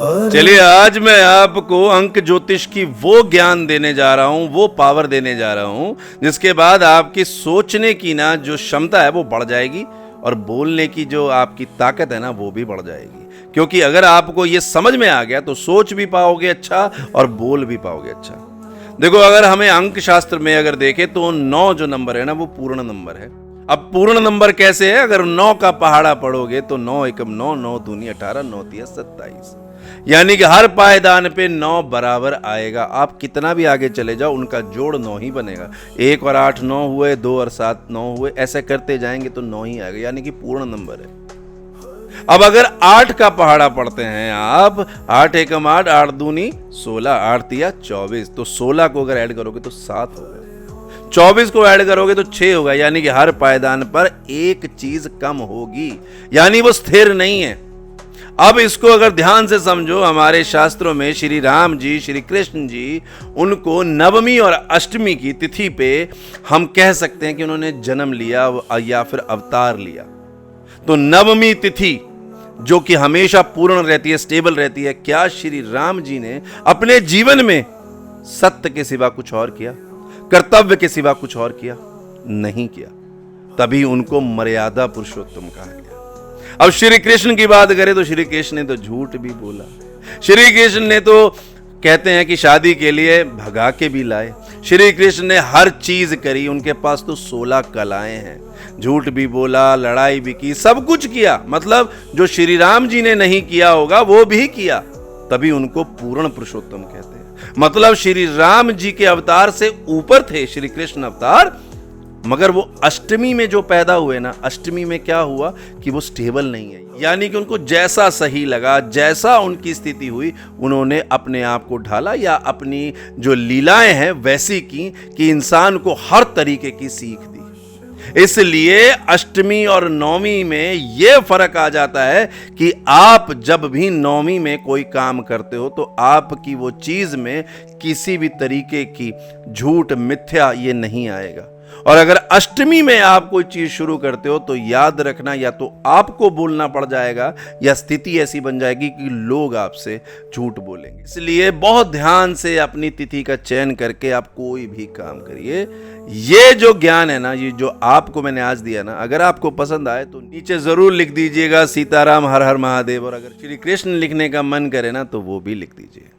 चलिए, आज मैं आपको अंक ज्योतिष की वो ज्ञान देने जा रहा हूं, वो पावर देने जा रहा हूं, जिसके बाद आपकी सोचने की ना जो क्षमता है वो बढ़ जाएगी और बोलने की जो आपकी ताकत है ना वो भी बढ़ जाएगी। क्योंकि अगर आपको ये समझ में आ गया तो सोच भी पाओगे अच्छा और बोल भी पाओगे अच्छा। देखो, अगर हमें अंक शास्त्र में अगर देखें तो 9 जो नंबर है ना वो पूर्ण नंबर है। अब पूर्ण नंबर कैसे है? अगर 9 का पहाड़ा पढ़ोगे तो 9 एकम 9, 9 दूनी 18, 9 तिया 27, यानी कि हर पायदान पे 9 बराबर आएगा। आप कितना भी आगे चले जाओ उनका जोड़ 9 ही बनेगा। 1 और 8 9 हुए, 2 और 7 9 हुए, ऐसे करते जाएंगे तो 9 ही आएगा, यानी कि पूर्ण नंबर है। अब अगर 8 का पहाड़ा पढ़ते हैं आप, 8 एकम 8, 8 दूनी 16, 8 तिया 24, तो 16 को अगर ऐड करोगे तो 7 होगा, 24 को ऐड करोगे तो 6 होगा, यानी कि हर पायदान पर एक चीज कम होगी, यानी वो स्थिर नहीं है। अब इसको अगर ध्यान से समझो, हमारे शास्त्रों में श्री राम जी, श्री कृष्ण जी, उनको नवमी और अष्टमी की तिथि पे हम कह सकते हैं कि उन्होंने जन्म लिया या फिर अवतार लिया। तो नवमी तिथि जो कि हमेशा पूर्ण रहती है, स्टेबल रहती है, क्या श्री राम जी ने अपने जीवन में सत्य के सिवा कुछ और किया? कर्तव्य के सिवा कुछ और किया? नहीं किया। तभी उनको मर्यादा पुरुषोत्तम कहा गया। अब श्री कृष्ण की बात करें तो श्री कृष्ण ने तो झूठ भी बोला। श्री कृष्ण ने तो कहते हैं कि शादी के लिए भगा के भी लाए। श्री कृष्ण ने हर चीज करी, उनके पास तो 16 कलाएं हैं। झूठ भी बोला, लड़ाई भी की, सब कुछ किया। मतलब जो श्री राम जी ने नहीं किया होगा वो भी किया, तभी उनको पूर्ण पुरुषोत्तम कहते हैं। मतलब श्री राम जी के अवतार से ऊपर थे श्री कृष्ण अवतार, मगर वो अष्टमी में जो पैदा हुए ना, अष्टमी में क्या हुआ कि वो स्टेबल नहीं है, यानी कि उनको जैसा सही लगा, जैसा उनकी स्थिति हुई, उन्होंने अपने आप को ढाला या अपनी जो लीलाएं हैं वैसी की कि इंसान को हर तरीके की सीख दी। इसलिए अष्टमी और नौमी में यह फर्क आ जाता है कि आप जब भी नौमी में कोई काम करते हो तो आपकी वो चीज में किसी भी तरीके की झूठ, मिथ्या ये नहीं आएगा। और अगर अष्टमी में आप कोई चीज शुरू करते हो तो याद रखना, या तो आपको बोलना पड़ जाएगा या स्थिति ऐसी बन जाएगी कि लोग आपसे झूठ बोलेंगे। इसलिए बहुत ध्यान से अपनी तिथि का चयन करके आप कोई भी काम करिए। ये जो ज्ञान है ना, ये जो आपको मैंने आज दिया ना, अगर आपको पसंद आए तो नीचे जरूर लिख दीजिएगा सीताराम हर हर महादेव, और अगर श्री कृष्ण लिखने का मन करे ना तो वो भी लिख दीजिए।